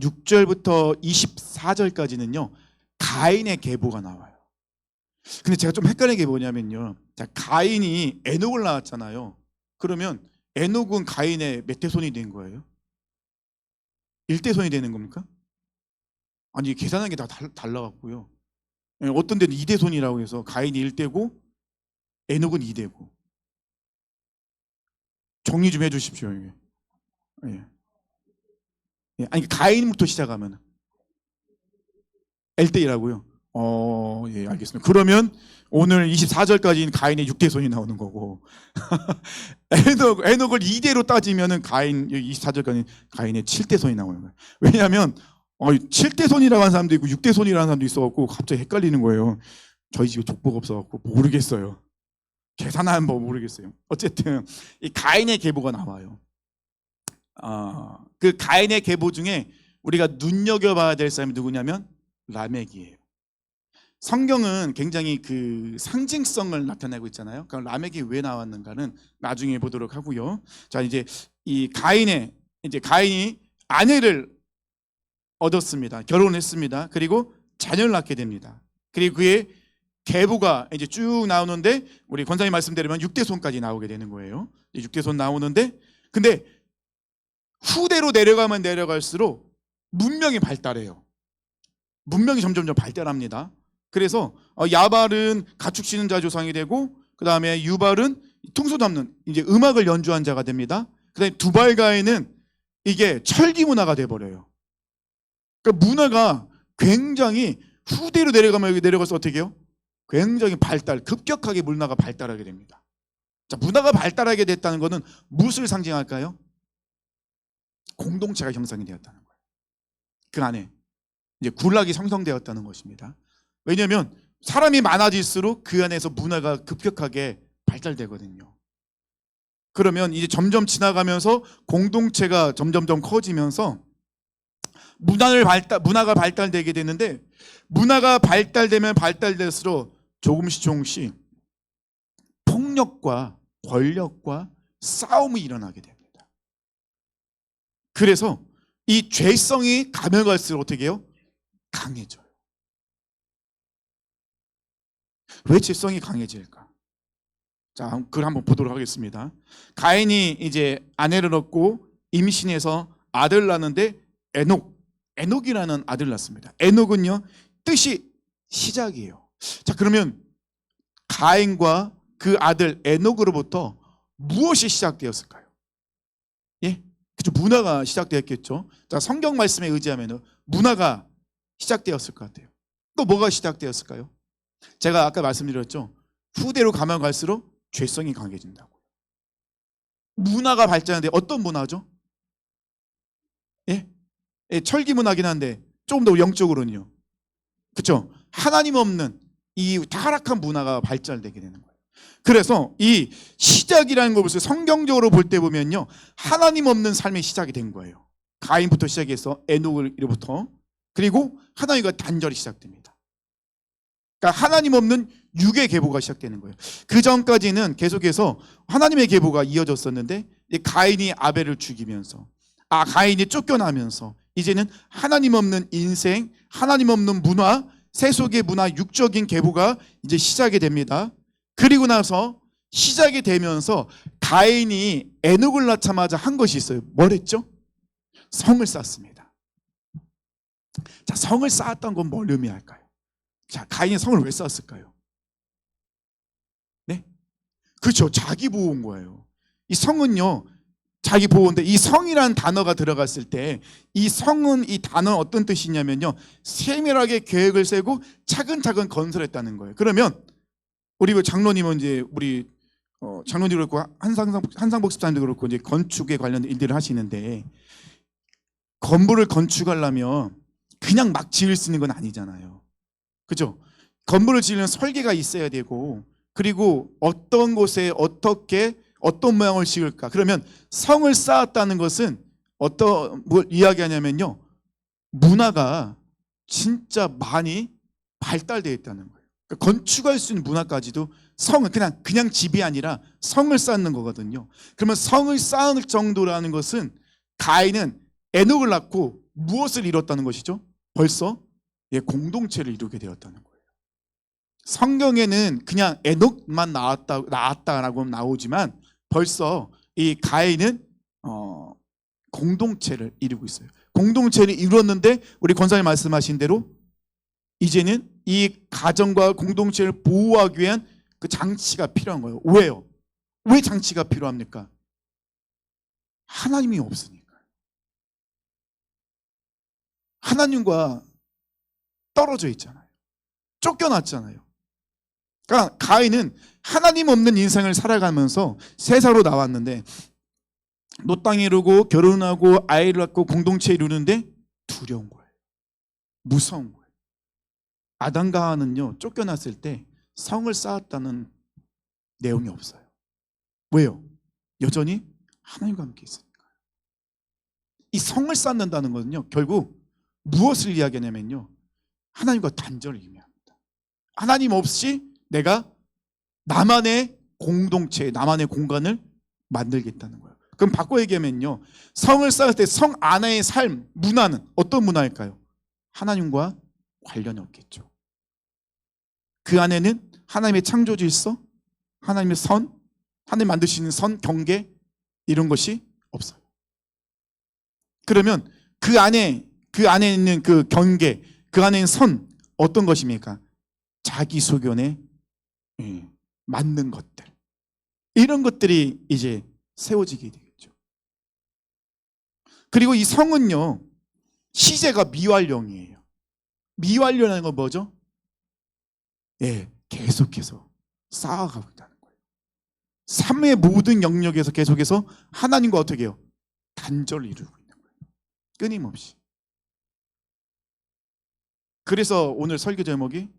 6절부터 24절까지는요 가인의 계보가 나와요. 근데 제가 좀 헷갈리는 게 뭐냐면요, 자, 가인이 에녹을 낳았잖아요. 그러면 에녹은 가인의 몇 대 손이 된 거예요? 1대 손이 되는 겁니까? 아니, 계산하는 게 다 달라갖고요. 어떤 데는 2대 손이라고 해서 가인이 1대고 에녹은 2대고. 정리 좀 해주십시오. 이게. 예. 예. 아니, 가인부터 시작하면 L대이라고요. 예, 알겠습니다. 그러면 오늘 24절까지는 가인의 6대 손이 나오는 거고 에녹을 2대로 따지면은 가인 24절까지 가인의 7대 손이 나오는 거예요. 왜냐하면 7대 손이라고 하는 사람도 있고 6대 손이라는 사람도 있어갖고 갑자기 헷갈리는 거예요. 저희 집에 족보가 없어갖고 모르겠어요. 계산하는 법 모르겠어요. 어쨌든 이 가인의 계보가 나와요. 그 가인의 계보 중에 우리가 눈여겨봐야 될 사람이 누구냐면 라멕이에요. 성경은 굉장히 그 상징성을 나타내고 있잖아요. 그럼 라멕이 왜 나왔는가는 나중에 보도록 하고요. 자, 이제 이 가인이 아내를 얻었습니다. 결혼했습니다. 그리고 자녀를 낳게 됩니다. 그리고 그의 계보가 이제 쭉 나오는데 우리 권사님 말씀대로면 6대 손까지 나오게 되는 거예요. 6대 손 나오는데 근데 후대로 내려가면 내려갈수록 문명이 발달해요. 문명이 점점 발달합니다. 그래서 야발은 가축 치는 자 조상이 되고 그 다음에 유발은 퉁소 잡는 이제 음악을 연주한 자가 됩니다. 그 다음에 두발가에는 이게 철기 문화가 돼버려요. 그러니까 문화가 굉장히 후대로 내려가면 내려가서 어떻게 해요? 굉장히 급격하게 문화가 발달하게 됩니다. 자, 문화가 발달하게 됐다는 것은 무엇을 상징할까요? 공동체가 형성이 되었다는 거예요. 그 안에 이제 군락이 형성되었다는 것입니다. 왜냐하면 사람이 많아질수록 그 안에서 문화가 급격하게 발달되거든요. 그러면 이제 점점 지나가면서 공동체가 점점점 커지면서 문화가 발달되게 되는데 문화가 발달되면 발달될수록 조금씩 폭력과 권력과 싸움이 일어나게 됩니다. 그래서 이 죄성이 가면 갈수록 어떻게 해요? 강해져요. 왜 죄성이 강해질까? 자, 그걸 한번 보도록 하겠습니다. 가인이 이제 아내를 얻고 임신해서 아들 낳는데 에녹이라는 아들 낳습니다. 에녹은요 뜻이 시작이에요. 자, 그러면 가인과 그 아들 에녹으로부터 무엇이 시작되었을까요? 예? 그죠, 문화가 시작되었겠죠. 자, 성경 말씀에 의지하면 문화가 시작되었을 것 같아요. 또 뭐가 시작되었을까요? 제가 아까 말씀드렸죠. 후대로 가면 갈수록 죄성이 강해진다고. 문화가 발전하는데 어떤 문화죠? 예? 예, 철기 문화긴 한데 조금 더 영적으로는요. 그렇죠? 하나님 없는 이 타락한 문화가 발전되게 되는 거예요. 그래서 이 시작이라는 것을 성경적으로 볼 때 보면요, 하나님 없는 삶의 시작이 된 거예요. 가인부터 시작해서 에녹으로부터, 그리고 하나님과 단절이 시작됩니다. 그러니까 하나님 없는 육의 계보가 시작되는 거예요. 그 전까지는 계속해서 하나님의 계보가 이어졌었는데 가인이 아벨을 죽이면서 가인이 쫓겨나면서 이제는 하나님 없는 인생, 하나님 없는 문화, 세속의 문화, 육적인 계보가 이제 시작이 됩니다. 그리고 나서 시작이 되면서 가인이 에녹을 낳자마자 한 것이 있어요. 뭘 했죠? 성을 쌓습니다. 자, 성을 쌓았던 건 뭘 의미할까요? 자, 가인이 성을 왜 쌓았을까요? 네? 그렇죠. 자기 보호인 거예요. 이 성은요, 자기 보호인데 이 성이라는 단어가 들어갔을 때 이 성은 이 단어 어떤 뜻이냐면요, 세밀하게 계획을 세고 차근차근 건설했다는 거예요. 그러면 우리 장로님은 이제 우리 장로님도 그렇고 한상복 집사님도 그렇고 이제 건축에 관련된 일들을 하시는데 건물을 건축하려면 그냥 막 지을 수 있는 건 아니잖아요. 그죠? 건물을 지으려면 설계가 있어야 되고 그리고 어떤 곳에 어떤 모양을 지을까? 그러면 성을 쌓았다는 것은 뭘 이야기하냐면요, 문화가 진짜 많이 발달되어 있다는 거예요. 그러니까 건축할 수 있는 문화까지도 성은 그냥 집이 아니라 성을 쌓는 거거든요. 그러면 성을 쌓을 정도라는 것은 가인은 에녹을 낳고 무엇을 이뤘다는 것이죠? 벌써 공동체를 이루게 되었다는 거예요. 성경에는 그냥 에녹만 나왔다라고 나오지만 벌써 이 가인은 공동체를 이루고 있어요. 공동체를 이루었는데 우리 권사님 말씀하신 대로 이제는 이 가정과 공동체를 보호하기 위한 그 장치가 필요한 거예요. 왜요? 왜 장치가 필요합니까? 하나님이 없으니까. 하나님과 떨어져 있잖아요. 쫓겨났잖아요. 그러니까 가인은 하나님 없는 인생을 살아가면서 세상으로 나왔는데 노땅 이루고 결혼하고 아이를 낳고 공동체 이루는데 두려운 거예요. 무서운 거예요. 아담과 하와는요, 쫓겨났을 때 성을 쌓았다는 내용이 없어요. 왜요? 여전히 하나님과 함께 있으니까요. 이 성을 쌓는다는 것은요, 결국 무엇을 이야기하냐면요, 하나님과 단절을 의미합니다. 하나님 없이 내가 나만의 공동체, 나만의 공간을 만들겠다는 거예요. 그럼 바꿔 얘기하면요, 성을 쌓을 때 성 안의 삶, 문화는 어떤 문화일까요? 하나님과 관련이 없겠죠. 그 안에는 하나님의 창조 질서, 하나님의 선, 하나님 만드시는 선, 경계 이런 것이 없어요. 그러면 그 안에 있는 그 경계, 그 안에 있는 선 어떤 것입니까? 자기 소견에 맞는 것들, 이런 것들이 이제 세워지게 되겠죠. 그리고 이 성은요, 시제가 미완령이에요. 미완료라는 건 뭐죠? 계속해서 쌓아가고 있다는 거예요. 삶의 모든 영역에서 계속해서 하나님과 어떻게 해요? 단절을 이루고 있는 거예요. 끊임없이. 그래서 오늘 설교 제목이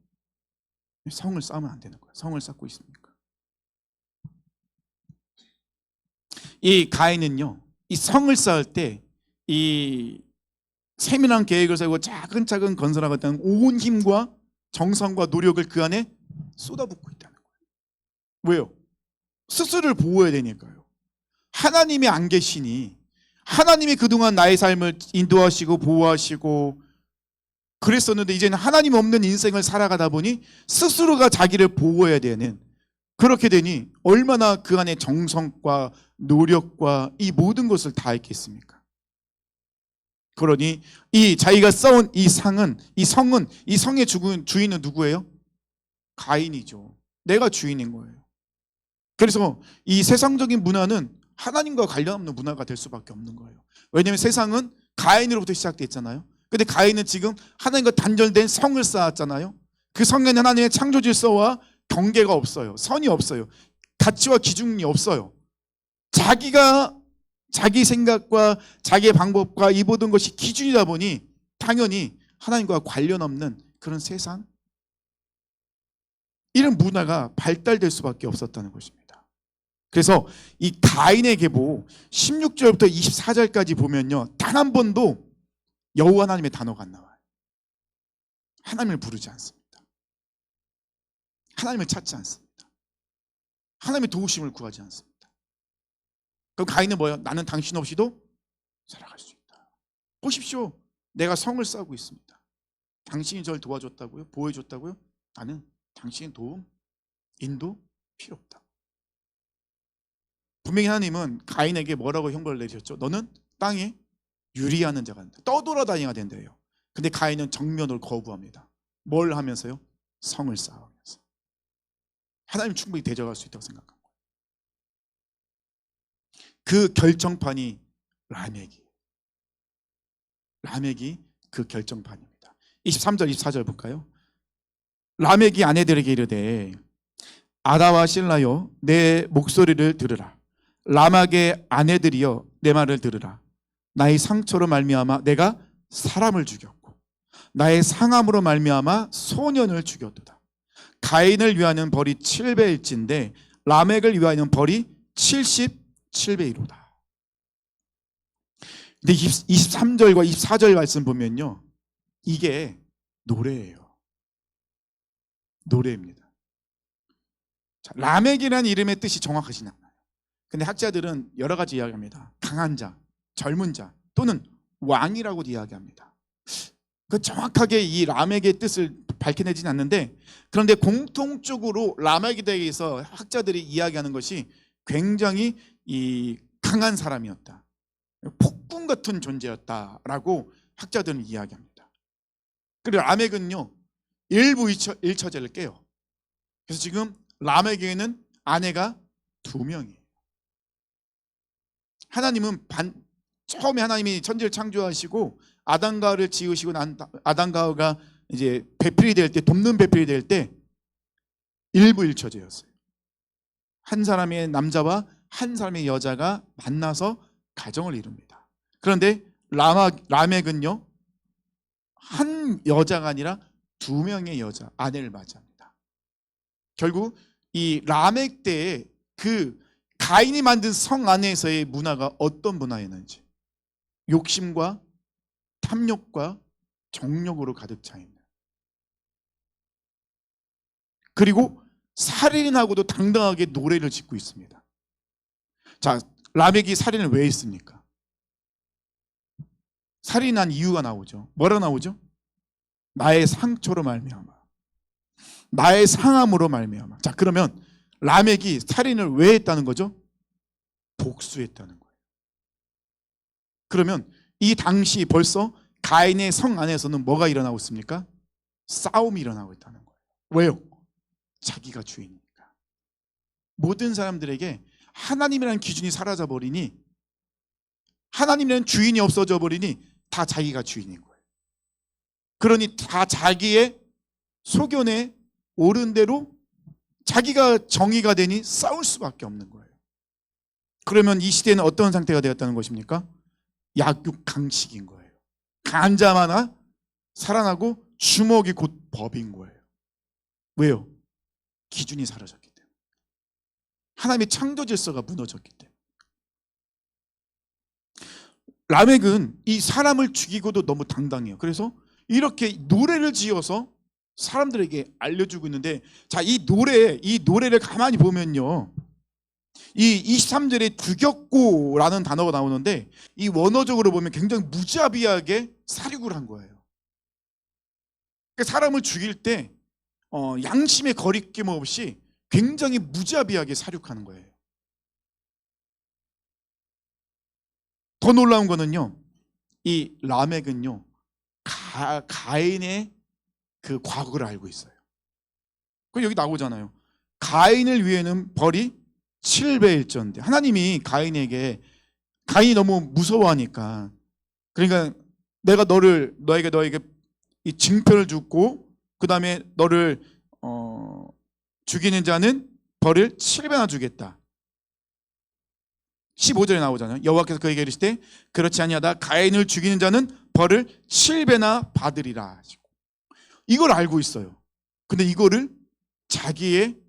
성을 쌓으면 안 되는 거예요. 성을 쌓고 있습니까? 이 가인은요, 이 성을 쌓을 때 이 세밀한 계획을 세우고 차근차근 건설하겠다는 온 힘과 정성과 노력을 그 안에 쏟아붓고 있다는 거예요. 왜요? 스스로를 보호해야 되니까요. 하나님이 안 계시니, 하나님이 그동안 나의 삶을 인도하시고 보호하시고 그랬었는데 이제는 하나님 없는 인생을 살아가다 보니 스스로가 자기를 보호해야 되는, 그렇게 되니 얼마나 그 안에 정성과 노력과 이 모든 것을 다했겠습니까? 그러니 이 자기가 쌓은 이 성은, 이 성의 주인은 누구예요? 가인이죠. 내가 주인인 거예요. 그래서 이 세상적인 문화는 하나님과 관련 없는 문화가 될 수밖에 없는 거예요. 왜냐하면 세상은 가인으로부터 시작됐잖아요. 근데 가인은 지금 하나님과 단절된 성을 쌓았잖아요. 그 성에는 하나님의 창조 질서와 경계가 없어요. 선이 없어요. 가치와 기준이 없어요. 자기 생각과 자기의 방법과 이 모든 것이 기준이다 보니 당연히 하나님과 관련 없는 그런 세상, 이런 문화가 발달될 수밖에 없었다는 것입니다. 그래서 이 가인의 계보 16절부터 24절까지 보면요, 단 한 번도 여호와 하나님의 단어가 안 나와요. 하나님을 부르지 않습니다. 하나님을 찾지 않습니다. 하나님의 도우심을 구하지 않습니다. 그럼 가인은 뭐예요? 나는 당신 없이도 살아갈 수 있다. 보십시오. 내가 성을 쌓고 있습니다. 당신이 저를 도와줬다고요? 보호해줬다고요? 나는 당신의 도움, 인도 필요 없다. 분명히 하나님은 가인에게 뭐라고 형벌을 내리셨죠? 너는 땅에 유리하는 자가 된다. 떠돌아다녀야 된대요. 근데 가인은 정면으로 거부합니다. 뭘 하면서요? 성을 쌓으면서. 하나님 충분히 대적할 수 있다고 생각합니다. 그 결정판이 라멕이 그 결정판입니다. 23절 24절 볼까요? 라멕이 아내들에게 이르되 아다와 실라여 내 목소리를 들으라. 라멕의 아내들이여 내 말을 들으라. 나의 상처로 말미암아 내가 사람을 죽였고 나의 상함으로 말미암아 소년을 죽였도다. 가인을 위하는 벌이 7배일진데 라멕을 위하는 벌이 77배이로다. 근데 23절과 24절 말씀 보면요, 이게 노래예요. 노래입니다. 자, 라멕이라는 이름의 뜻이 정확하진 않아요. 근데 학자들은 여러 가지 이야기합니다. 강한 자, 젊은 자, 또는 왕이라고도 이야기합니다. 그 정확하게 이 라멕의 뜻을 밝혀내지는 않는데, 그런데 공통적으로 라멕에 대해서 학자들이 이야기하는 것이 굉장히 이 강한 사람이었다, 폭군 같은 존재였다라고 학자들은 이야기합니다. 그리고 라멕은요 일부 일처제를 깨요. 그래서 지금 라멕에게는 아내가 2명이에요. 하나님은 처음에 하나님이 천지를 창조하시고 아담과 하와를 지으시고 난 아담과 하와가 이제 배필이 될 때, 돕는 배필이 될 때 일부 일처제였어요. 한 사람의 남자와 한 사람의 여자가 만나서 가정을 이룹니다. 그런데 라멕은요 한 여자가 아니라 2명의 여자, 아내를 맞이합니다. 결국 이 라멕 때의 그 가인이 만든 성 안에서의 문화가 어떤 문화였는지, 욕심과 탐욕과 정욕으로 가득 차 있는, 그리고 살인하고도 당당하게 노래를 짓고 있습니다. 자, 라멕이 살인을 왜 했습니까? 살인한 이유가 나오죠. 뭐라 나오죠? 나의 상처로 말미암아, 나의 상함으로 말미암아. 자, 그러면 라멕이 살인을 왜 했다는 거죠? 복수했다는 거예요. 그러면 이 당시 벌써 가인의 성 안에서는 뭐가 일어나고 있습니까? 싸움이 일어나고 있다는 거예요. 왜요? 자기가 주인이니까. 모든 사람들에게 하나님이라는 기준이 사라져 버리니, 하나님이라는 주인이 없어져 버리니 다 자기가 주인인 거예요. 그러니 다 자기의 소견에 옳은 대로 자기가 정의가 되니 싸울 수밖에 없는 거예요. 그러면 이 시대는 어떤 상태가 되었다는 것입니까? 약육강식인 거예요. 강한 자마나 살아나고 주먹이 곧 법인 거예요. 왜요? 기준이 사라졌기 때문에. 하나님의 창조 질서가 무너졌기 때문에. 라멕은 이 사람을 죽이고도 너무 당당해요. 그래서 이렇게 노래를 지어서 사람들에게 알려주고 있는데, 자, 이 노래를 가만히 보면요, 이 23절에 죽였고라는 단어가 나오는데, 이 원어적으로 보면 굉장히 무자비하게 살육을 한 거예요. 그러니까 사람을 죽일 때 양심의 거리낌 없이 굉장히 무자비하게 살육하는 거예요. 더 놀라운 거는요, 이 라멕은요 가인의 그 과거를 알고 있어요. 그 여기 나오잖아요. 가인을 위해는 벌이 7배일전데, 하나님이 가인에게, 가인이 너무 무서워하니까, 그러니까 내가 너에게 이 징표를 주고 그 다음에 너를 죽이는 자는 벌을 7배나 주겠다. 15절에 나오잖아요. 여호와께서 그에게 이르시되 그렇지 아니하다 가인을 죽이는 자는 벌을 7배나 받으리라 하시고, 이걸 알고 있어요. 근데 이거를 자기의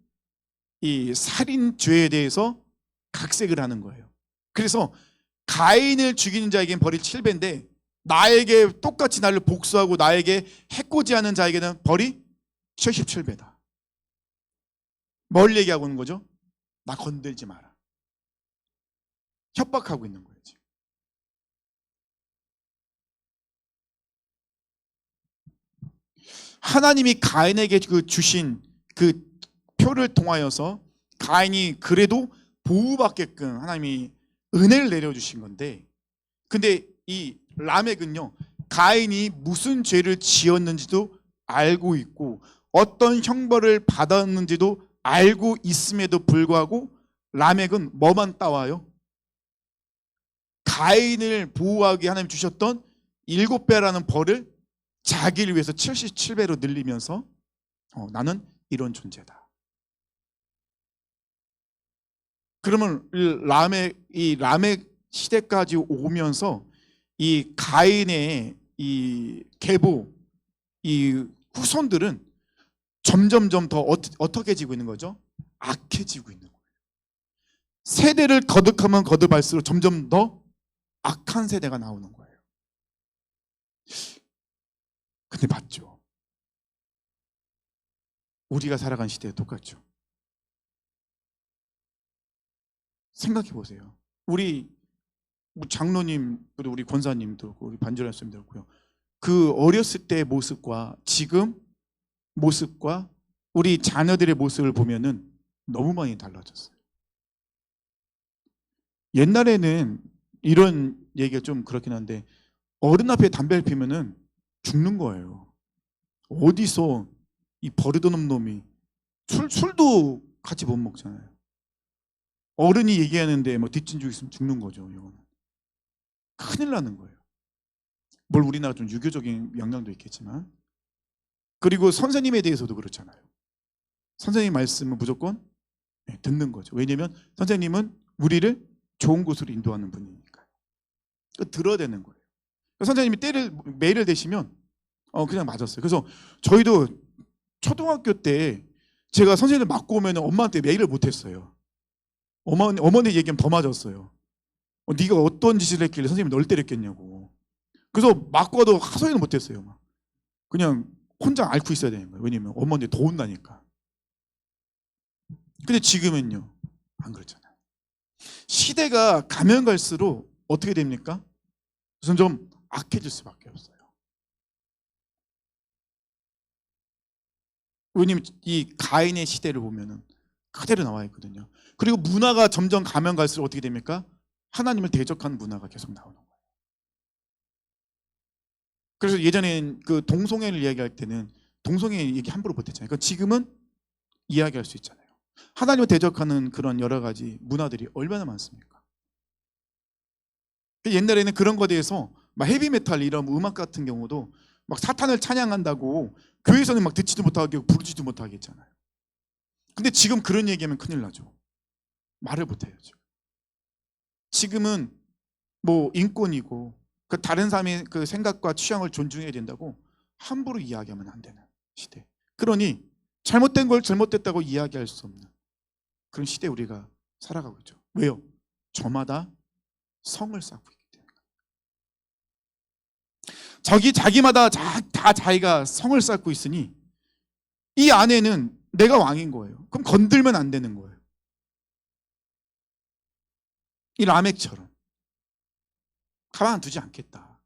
이 살인죄에 대해서 각색을 하는 거예요. 그래서 가인을 죽이는 자에게는 벌이 7배인데 나에게 똑같이 나를 복수하고 나에게 해코지하는 자에게는 벌이 77배다. 뭘 얘기하고 있는 거죠? 나 건들지 마라. 협박하고 있는 거예요. 지금. 하나님이 가인에게 주신 그 표를 통하여서 가인이 그래도 보호받게끔 하나님이 은혜를 내려주신 건데, 근데 이 라멕은요 가인이 무슨 죄를 지었는지도 알고 있고 어떤 형벌을 받았는지도 알고 있음에도 불구하고 라멕은 뭐만 따와요? 가인을 보호하기 하나님 주셨던 7배라는 벌을 자기를 위해서 77배로 늘리면서 나는 이런 존재다. 그러면 이 라멕 시대까지 오면서 이 가인의 이 계보, 이 후손들은 점점점 더 어떻게 지고 있는 거죠? 악해지고 있는 거예요. 세대를 거듭하면 거듭할수록 점점 더 악한 세대가 나오는 거예요. 근데 맞죠? 우리가 살아간 시대에 똑같죠. 생각해 보세요. 우리 뭐 장로님, 그리고 우리 권사님도 그렇고 우리 반주란 선생님도 그렇고요. 그 어렸을 때의 모습과 지금 모습과 우리 자녀들의 모습을 보면은 너무 많이 달라졌어요. 옛날에는 이런 얘기가 좀 그렇긴 한데 어른 앞에 담배를 피면은 죽는 거예요. 어디서 이 버릇없는 놈이 술도 같이 못 먹잖아요. 어른이 얘기하는데 뭐 뒷진주 있으면 죽는 거죠. 이거는 큰일 나는 거예요. 뭘 우리나라 좀 유교적인 영향도 있겠지만, 그리고 선생님에 대해서도 그렇잖아요. 선생님 말씀은 무조건 듣는 거죠. 왜냐하면 선생님은 우리를 좋은 곳으로 인도하는 분이니까요. 들어야 되는 거예요. 선생님이 때를 매를 대시면 그냥 맞았어요. 그래서 저희도 초등학교 때 제가 선생님을 맞고 오면 엄마한테 매일을 못했어요. 어머니 얘기하면 더 맞았어요. 네가 어떤 짓을 했길래 선생님이 널 때렸겠냐고. 그래서 맞고 와도 하소연을 못했어요. 막. 그냥 혼자 앓고 있어야 되는 거예요. 왜냐면 어머니 더 혼나니까. 근데 지금은요 안 그렇잖아요. 시대가 가면 갈수록 어떻게 됩니까? 점점 악해질 수밖에 없어요. 왜냐면 이 가인의 시대를 보면은 그대로 나와 있거든요. 그리고 문화가 점점 가면 갈수록 어떻게 됩니까? 하나님을 대적하는 문화가 계속 나오는 거예요. 그래서 예전엔 그 동성애를 이야기할 때는 동성애 얘기 함부로 못했잖아요. 그러니까 지금은 이야기할 수 있잖아요. 하나님을 대적하는 그런 여러 가지 문화들이 얼마나 많습니까? 옛날에는 그런 거에 대해서 막 헤비메탈 이런 음악 같은 경우도 막 사탄을 찬양한다고 교회에서는 막 듣지도 못하게 부르지도 못하게 했잖아요. 근데 지금 그런 얘기하면 큰일 나죠. 말을 못해야죠. 지금은 뭐 인권이고 그 다른 사람의 그 생각과 취향을 존중해야 된다고 함부로 이야기하면 안 되는 시대. 그러니 잘못된 걸 잘못됐다고 이야기할 수 없는 그런 시대에 우리가 살아가고 있죠. 왜요? 저마다 성을 쌓고 있기 때문에. 자기마다 다 자기가 성을 쌓고 있으니 이 안에는 내가 왕인 거예요. 그럼 건들면 안 되는 거예요. 이 라멕처럼 가만 두지 않겠다.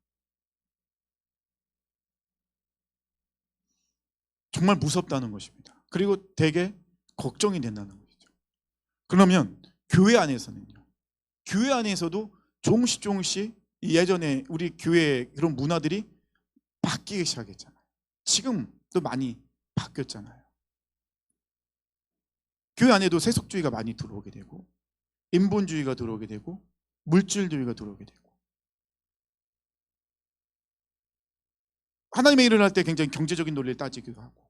정말 무섭다는 것입니다. 그리고 되게 걱정이 된다는 것이죠. 그러면 교회 안에서는요. 교회 안에서도 조금씩 예전에 우리 교회의 그런 문화들이 바뀌기 시작했잖아요. 지금도 많이 바뀌었잖아요. 교회 안에도 세속주의가 많이 들어오게 되고 인본주의가 들어오게 되고 물질주의가 들어오게 되고 하나님의 일을 할 때 굉장히 경제적인 논리를 따지기도 하고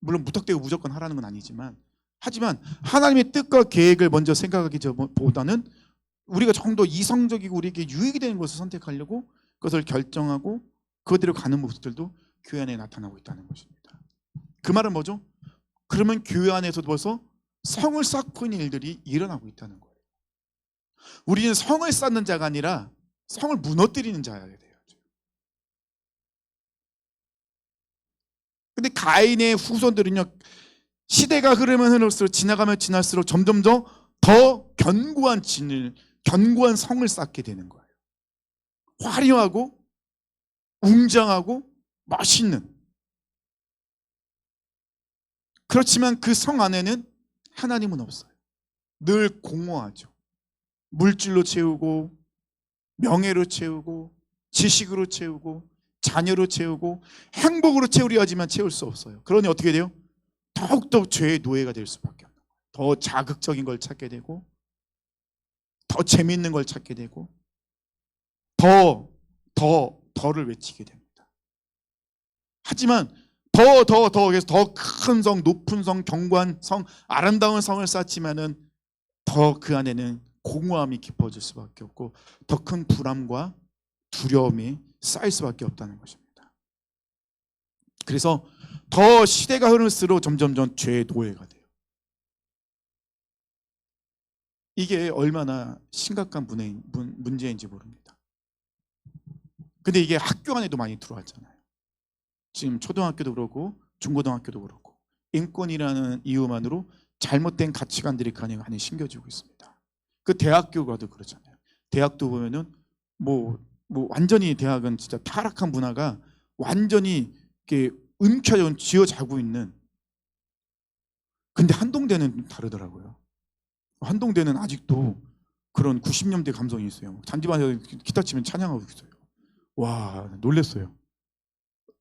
물론 무턱대고 무조건 하라는 건 아니지만 하지만 하나님의 뜻과 계획을 먼저 생각하기보다는 우리가 좀 더 이성적이고 우리에게 유익이 되는 것을 선택하려고 그것을 결정하고 그대로 가는 모습들도 교회 안에 나타나고 있다는 것입니다. 그 말은 뭐죠? 그러면 교회 안에서도 벌써 성을 쌓고 있는 일들이 일어나고 있다는 거예요. 우리는 성을 쌓는 자가 아니라 성을 무너뜨리는 자여야 돼요. 근데 가인의 후손들은요, 시대가 흐르면 흐를수록 지나가면 지날수록 점점 더 견고한 성을 쌓게 되는 거예요. 화려하고 웅장하고 멋있는. 그렇지만 그 성 안에는 하나님은 없어요. 늘 공허하죠. 물질로 채우고 명예로 채우고 지식으로 채우고 자녀로 채우고 행복으로 채우려 하지만 채울 수 없어요. 그러니 어떻게 돼요? 더욱더 죄의 노예가 될 수밖에 없는 거예요. 더 자극적인 걸 찾게 되고 더 재미있는 걸 찾게 되고 더를 외치게 됩니다. 하지만 더 큰 성, 높은 성, 견고한 성, 아름다운 성을 쌓지만은 더 그 안에는 공허함이 깊어질 수밖에 없고 더 큰 불안과 두려움이 쌓일 수밖에 없다는 것입니다. 그래서 더 시대가 흐를수록 점점 죄의 노예가 돼요. 이게 얼마나 심각한 문제인지 모릅니다. 근데 이게 학교 안에도 많이 들어왔잖아요. 지금 초등학교도 그렇고 중고등학교도 그렇고 인권이라는 이유만으로 잘못된 가치관들이 그냥 안에 심겨지고 있습니다. 그 대학교 가도 그렇잖아요. 대학도 보면은 뭐 완전히 대학은 진짜 타락한 문화가 완전히 이렇게 움켜쥐어 쥐어자고 있는. 근데 한동대는 다르더라고요. 한동대는 아직도 그런 90년대 감성이 있어요. 잔디밭에서 기타 치면 찬양하고 있어요. 와, 놀랬어요.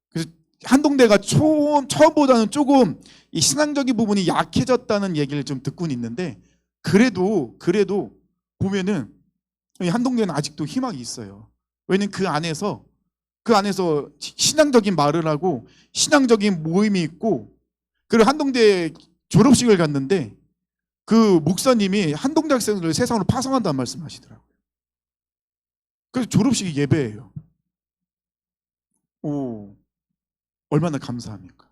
그래서 한동대가 처음보다는 조금 이 신앙적인 부분이 약해졌다는 얘기를 좀 듣고는 있는데, 그래도 보면은 이 한동대는 아직도 희망이 있어요. 왜냐면 그 안에서 신앙적인 말을 하고 신앙적인 모임이 있고, 그리고 한동대 졸업식을 갔는데 그 목사님이 한동대 학생들을 세상으로 파송한다는 말씀하시더라고요. 그래서 졸업식이 예배예요. 오, 얼마나 감사합니까?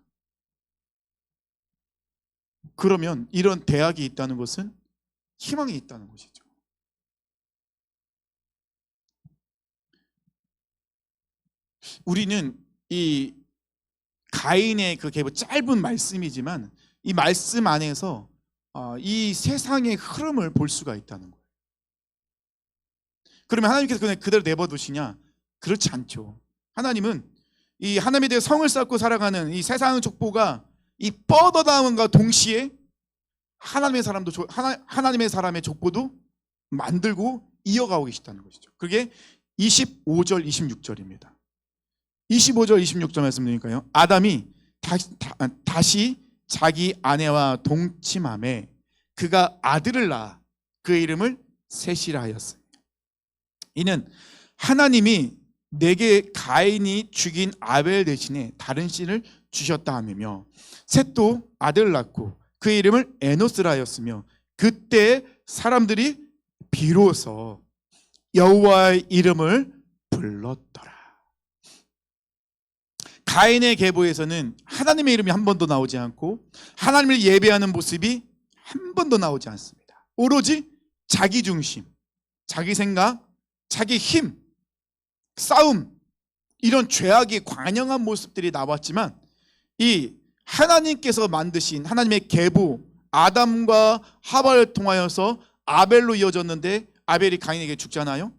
그러면 이런 대학이 있다는 것은 희망이 있다는 것이죠. 우리는 이 가인의 그 짧은 말씀이지만 이 말씀 안에서 이 세상의 흐름을 볼 수가 있다는 거예요. 그러면 하나님께서 그냥 그대로 내버두시냐? 그렇지 않죠. 하나님은 이 하나님에 대해 성을 쌓고 살아가는 이 세상의 족보가 이 뻗어나옴과 동시에 하나님의 사람의 족보도 만들고 이어가고 계시다는 것이죠. 그게 25절 26절입니다. 25절 26절 말씀드리니까요, 아담이 다시 자기 아내와 동침함에 그가 아들을 낳아 그 이름을 셋이라 하였습니다. 이는 하나님이 내게 가인이 죽인 아벨 대신에 다른 씨를 주셨다 하며, 셋도 아들을 낳고 그 이름을 에노스라 하였으며, 그때 사람들이 비로소 여호와의 이름을 불렀더라. 가인의 계보에서는 하나님의 이름이 한 번도 나오지 않고 하나님을 예배하는 모습이 한 번도 나오지 않습니다. 오로지 자기 중심, 자기 생각, 자기 힘, 싸움, 이런 죄악이 관영한 모습들이 나왔지만, 이 하나님께서 만드신 하나님의 계보, 아담과 하와를 통하여서 아벨로 이어졌는데 아벨이 가인에게 죽잖아요.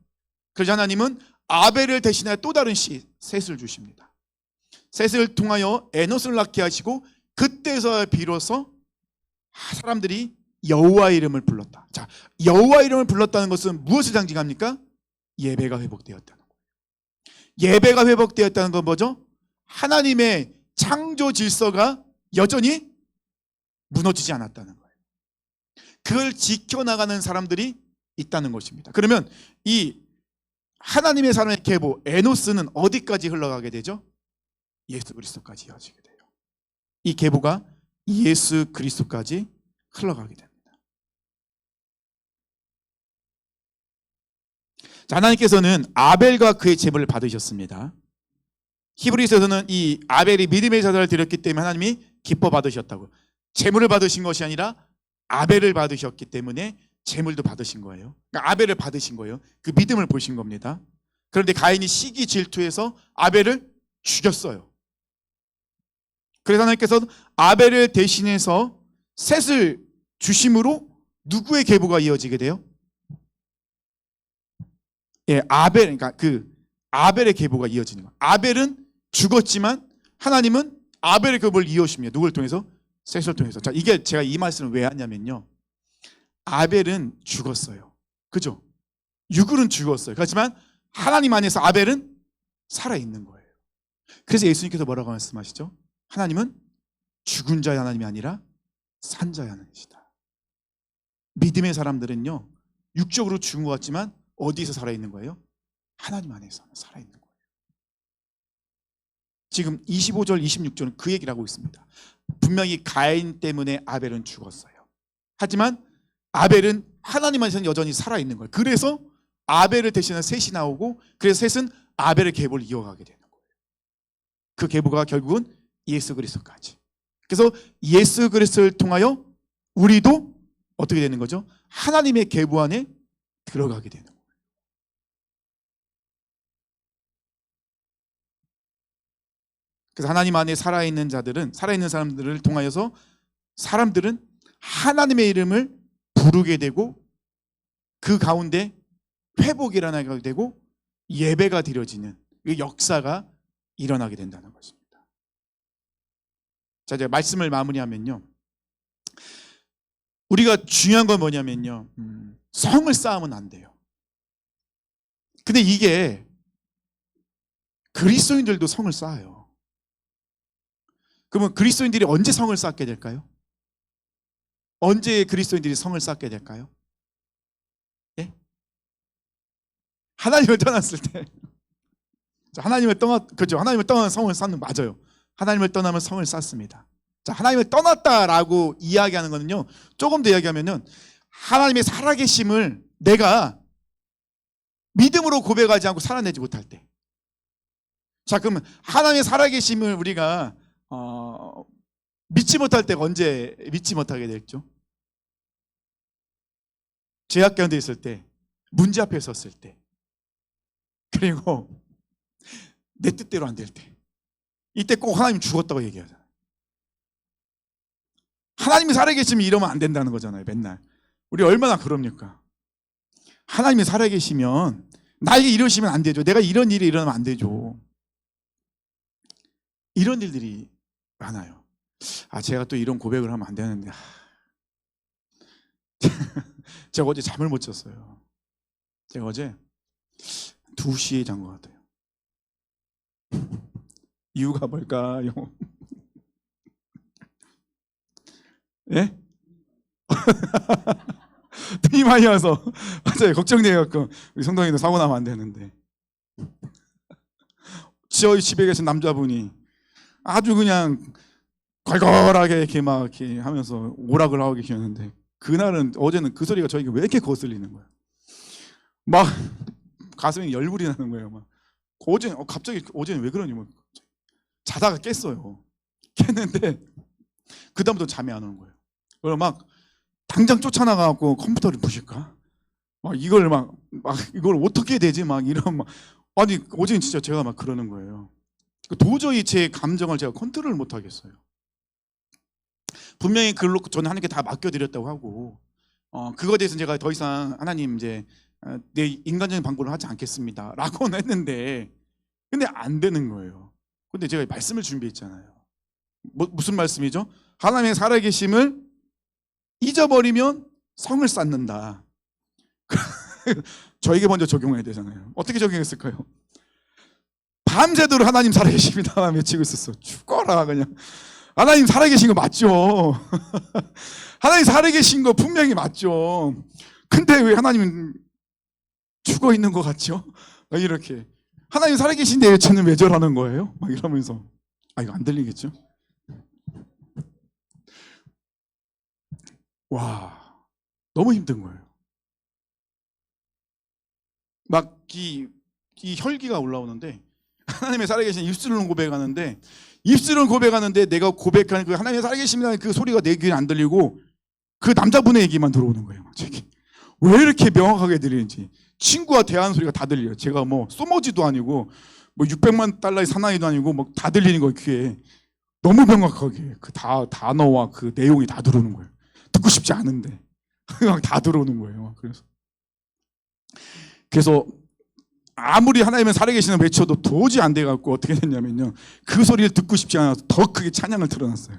그래서 하나님은 아벨을 대신하여 또 다른 씨 셋을 주십니다. 셋을 통하여 에노스를 낳게 하시고, 그때서 비로소 사람들이 여호와의 이름을 불렀다. 자, 여호와의 이름을 불렀다는 것은 무엇을 상징합니까? 예배가 회복되었다는 거예요. 예배가 회복되었다는 건 뭐죠? 하나님의 창조 질서가 여전히 무너지지 않았다는 거예요. 그걸 지켜나가는 사람들이 있다는 것입니다. 그러면 이 하나님의 사람의 계보 에노스는 어디까지 흘러가게 되죠? 예수 그리스도까지 이어지게 돼요. 이 계보가 예수 그리스도까지 흘러가게 됩니다. 자, 하나님께서는 아벨과 그의 제물을 받으셨습니다. 히브리서에서는 이 아벨이 믿음의 제사를 드렸기 때문에 하나님이 기뻐 받으셨다고. 제물을 받으신 것이 아니라 아벨을 받으셨기 때문에 제물도 받으신 거예요. 그러니까 아벨을 받으신 거예요. 그 믿음을 보신 겁니다. 그런데 가인이 시기 질투해서 아벨을 죽였어요. 그래서 하나님께서 아벨을 대신해서 셋을 주심으로 누구의 계보가 이어지게 돼요? 예, 아벨, 그러니까 그 아벨의 계보가 이어지는 거예요. 아벨은 죽었지만 하나님은 아벨의 계보를 이어주십니다. 누굴 통해서? 셋을 통해서. 자, 이게 제가 이 말씀을 왜 하냐면요, 아벨은 죽었어요. 그죠? 육을은 죽었어요. 그렇지만 하나님 안에서 아벨은 살아있는 거예요. 그래서 예수님께서 뭐라고 말씀하시죠? 하나님은 죽은 자의 하나님이 아니라 산 자의 하나님이시다. 믿음의 사람들은요, 육적으로 죽은 것 같지만 어디서 살아있는 거예요? 하나님 안에서 살아있는 거예요. 지금 25절 26절은 그 얘기를 하고 있습니다. 분명히 가인 때문에 아벨은 죽었어요. 하지만 아벨은 하나님 안에서는 여전히 살아있는 거예요. 그래서 아벨을 대신한 셋이 나오고, 그래서 셋은 아벨의 계보를 이어가게 되는 거예요. 그 계보가 결국은 예수 그리스도까지. 그래서 예수 그리스도를 통하여 우리도 어떻게 되는 거죠? 하나님의 계보 안에 들어가게 되는 거예요. 그래서 하나님 안에 살아있는 자들은, 살아있는 사람들을 통하여서 사람들은 하나님의 이름을 부르게 되고, 그 가운데 회복이 일어나게 되고 예배가 드려지는 그 역사가 일어나게 된다는 것입니다. 자, 이제 말씀을 마무리하면요, 우리가 중요한 건 뭐냐면요, 성을 쌓으면 안 돼요. 근데 이게 그리스도인들도 성을 쌓아요. 그러면 그리스도인들이 언제 성을 쌓게 될까요? 언제 그리스도인들이 성을 쌓게 될까요? 예? 하나님을 떠났을 때. 그렇죠. 하나님을 떠난 성을 쌓는, 맞아요. 하나님을 떠나면 성을 쌓습니다. 자, 하나님을 떠났다라고 이야기하는 거는요, 조금 더 이야기하면은 하나님의 살아계심을 내가 믿음으로 고백하지 않고 살아내지 못할 때. 자, 그러면 하나님의 살아계심을 우리가 믿지 못할 때가 언제 믿지 못하게 됐죠? 죄악 가운데 있을 때, 문제 앞에 섰을 때, 그리고 내 뜻대로 안 될 때, 이때 꼭 하나님 죽었다고 얘기하잖아요. 하나님이 살아계시면 이러면 안 된다는 거잖아요. 맨날 우리 얼마나 그럽니까? 하나님이 살아계시면 나에게 이러시면 안 되죠. 내가 이런 일이 일어나면 안 되죠. 이런 일들이 많아요. 제가 또 이런 고백을 하면 안 되는데, 제가 어제 잠을 못 잤어요. 제가 어제 2시에 잔 것 같아요. 이유가 뭘까요? 예? 눈이 많이 와서 맞아요. 걱정돼요. 우리 성도님도 사고 나면 안 되는데, 저희 집에 계신 남자분이 아주 그냥 걸걸하게 이렇게 하면서 오락을 하고 계셨는데, 어제는 그 소리가 저에게 왜 이렇게 거슬리는 거예요? 막 가슴이 열불이 나는 거예요. 막 갑자기 어제는 왜 그러니, 뭐 자다가 깼어요. 깼는데 그 다음부터 잠이 안 오는 거예요. 그래서 막 당장 쫓아나가고 컴퓨터를 부실까? 이걸 어떻게 해야 되지? 아니, 어제는 진짜 제가 막 그러는 거예요. 도저히 제 감정을 제가 컨트롤을 못 하겠어요. 분명히 그걸로 저는 하나님께 다 맡겨드렸다고 하고, 그거에 대해서 제가 더 이상 하나님 이제 내 인간적인 방법을 하지 않겠습니다 라고는 했는데, 근데 안 되는 거예요. 근데 제가 말씀을 준비했잖아요. 무슨 말씀이죠? 하나님의 살아계심을 잊어버리면 성을 쌓는다. 저에게 먼저 적용해야 되잖아요. 어떻게 적용했을까요? 밤새도록 하나님 살아계십니다 외치고 있었어. 죽어라 그냥. 하나님 살아계신 거 맞죠? 하나님 살아계신 거 분명히 맞죠? 근데 왜 하나님은 죽어 있는 것 같죠? 이렇게. 하나님 살아계신데 저는 왜 저러는 거예요? 막 이러면서. 이거 안 들리겠죠? 와, 너무 힘든 거예요. 이 혈기가 올라오는데, 하나님의 살아계신 입술로는 고백하는데 내가 고백하는 그 하나님의 살아계심이라는 그 소리가 내 귀에 안 들리고 그 남자분의 얘기만 들어오는 거예요. 왜 이렇게 명확하게 들리는지. 친구와 대화하는 소리가 다 들려요. 제가 소머지도 아니고 600만 달러의 사나이도 아니고 다 들리는 거예요. 귀에. 너무 명확하게 그 단어와 그 내용이 다 들어오는 거예요. 듣고 싶지 않은데 다 들어오는 거예요. 그래서 아무리 하나님의 살아계시는 외쳐도 도저히 안 돼갖고 어떻게 됐냐면요, 그 소리를 듣고 싶지 않아서 더 크게 찬양을 틀어놨어요.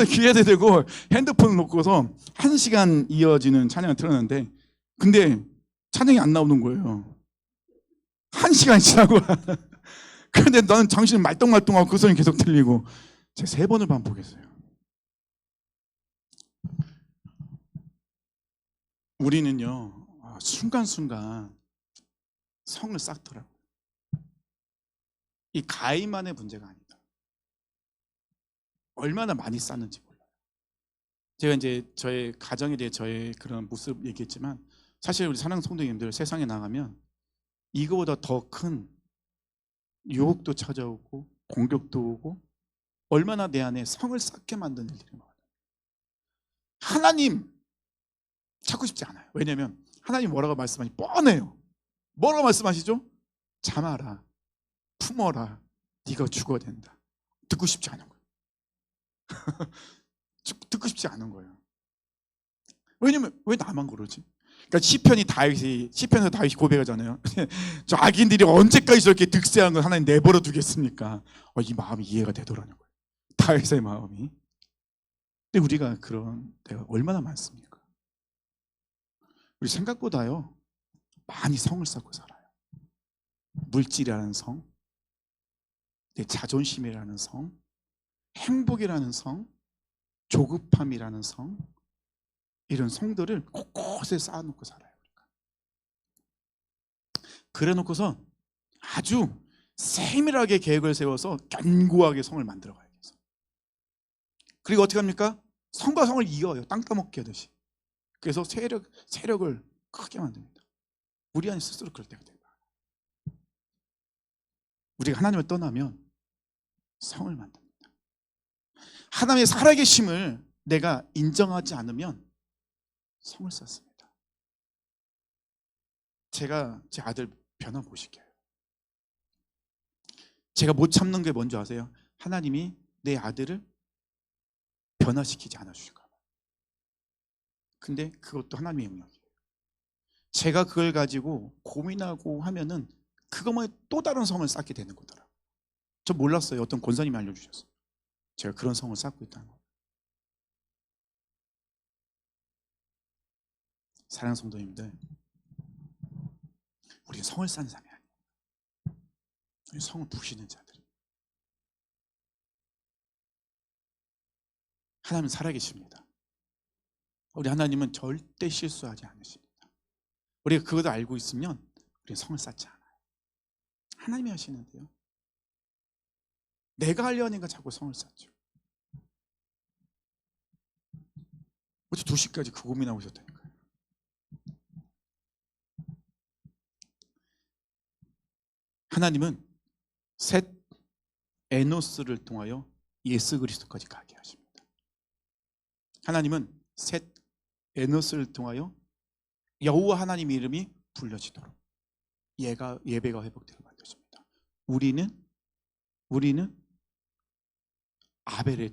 귀에다 대고 핸드폰을 놓고서 1시간 이어지는 찬양을 틀어놨는데, 근데 찬양이 안 나오는 거예요. 1시간이 지나고. 그런데 나는 정신이 말똥말똥하고 그 소리 계속 들리고. 제가 3번을 반복했어요. 우리는요, 순간순간 성을 쌓더라고요. 이 가인만의 문제가 아니다. 얼마나 많이 쌓는지 몰라요. 제가 이제 저의 가정에 대해 저의 그런 모습 얘기했지만, 사실 우리 사랑 성도님들 세상에 나가면 이거보다 더 큰 유혹도 찾아오고 공격도 오고, 얼마나 내 안에 성을 쌓게 만드는 일들이 많아요. 하나님 찾고 싶지 않아요. 왜냐하면 하나님 뭐라고 말씀하니 뻔해요. 뭐라고 말씀하시죠? 참아라, 품어라, 네가 죽어야 된다. 듣고 싶지 않은 거예요. 듣고 싶지 않은 거예요. 왜냐면 왜 나만 그러지? 그러니까 시편에서 다윗이 고백하잖아요. 저 악인들이 언제까지 저렇게 득세하는 걸 하나님 내버려 두겠습니까? 이 마음이 이해가 되더라는 거예요. 다윗의 마음이. 근데 우리가 그런 때가 얼마나 많습니까? 우리 생각보다요 많이 성을 쌓고 살아요. 물질이라는 성, 내 자존심이라는 성, 행복이라는 성, 조급함이라는 성, 이런 성들을 곳곳에 쌓아놓고 살아요. 그래놓고서 아주 세밀하게 계획을 세워서 견고하게 성을 만들어가야 돼요. 그리고 어떻게 합니까? 성과 성을 이어요. 땅 따먹기 하듯이. 그래서 세력을 크게 만듭니다. 우리 안에 스스로 그럴 때가 돼요. 우리가 하나님을 떠나면 성을 만듭니다. 하나님의 살아계심을 내가 인정하지 않으면 성을 쌓습니다. 제가 제 아들 변화 보실게요. 제가 못 참는 게 뭔지 아세요? 하나님이 내 아들을 변화시키지 않아 주실까 봐. 근데 그것도 하나님의 영역이에요. 제가 그걸 가지고 고민하고 하면은 그것만 또 다른 성을 쌓게 되는 거더라. 저 몰랐어요. 어떤 권사님이 알려주셨어요. 제가 그런 성을 쌓고 있다는 거. 사랑하는 성도님들, 우리는 성을 쌓는 사람이 아니에요. 우리는 성을 부시는 자들. 하나님은 살아계십니다. 우리 하나님은 절대 실수하지 않으십니다. 우리가 그것을 알고 있으면 우리는 성을 쌓지 않아요. 하나님이 하시는데요. 내가 하려니까 자꾸 성을 쌓죠. 어제 2시까지 그 고민하고 있었다니까요. 하나님은 셋 에노스를 통하여 예수 그리스도까지 가게 하십니다. 하나님은 셋 에노스를 통하여 여호와 하나님 이름이 불려지도록 예배가 회복되게 만드십니다. 우리는 아벨의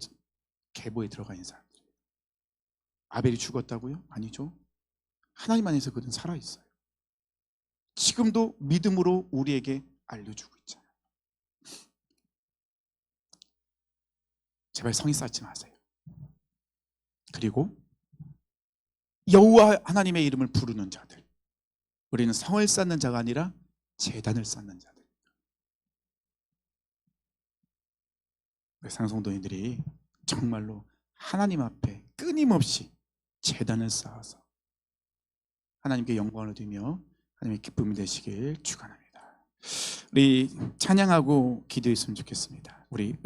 계보에 들어가 있는 사람들이에요. 아벨이 죽었다고요? 아니죠. 하나님 안에서 그는 살아있어요. 지금도 믿음으로 우리에게 알려주고 있잖아요. 제발 성이 쌓지 마세요. 그리고 여호와 하나님의 이름을 부르는 자들, 우리는 성을 쌓는 자가 아니라 제단을 쌓는 자들. 상성도인들이 정말로 하나님 앞에 끊임없이 제단을 쌓아서 하나님께 영광을 얻으며 하나님의 기쁨이 되시길 축원합니다. 우리 찬양하고 기도했으면 좋겠습니다. 우리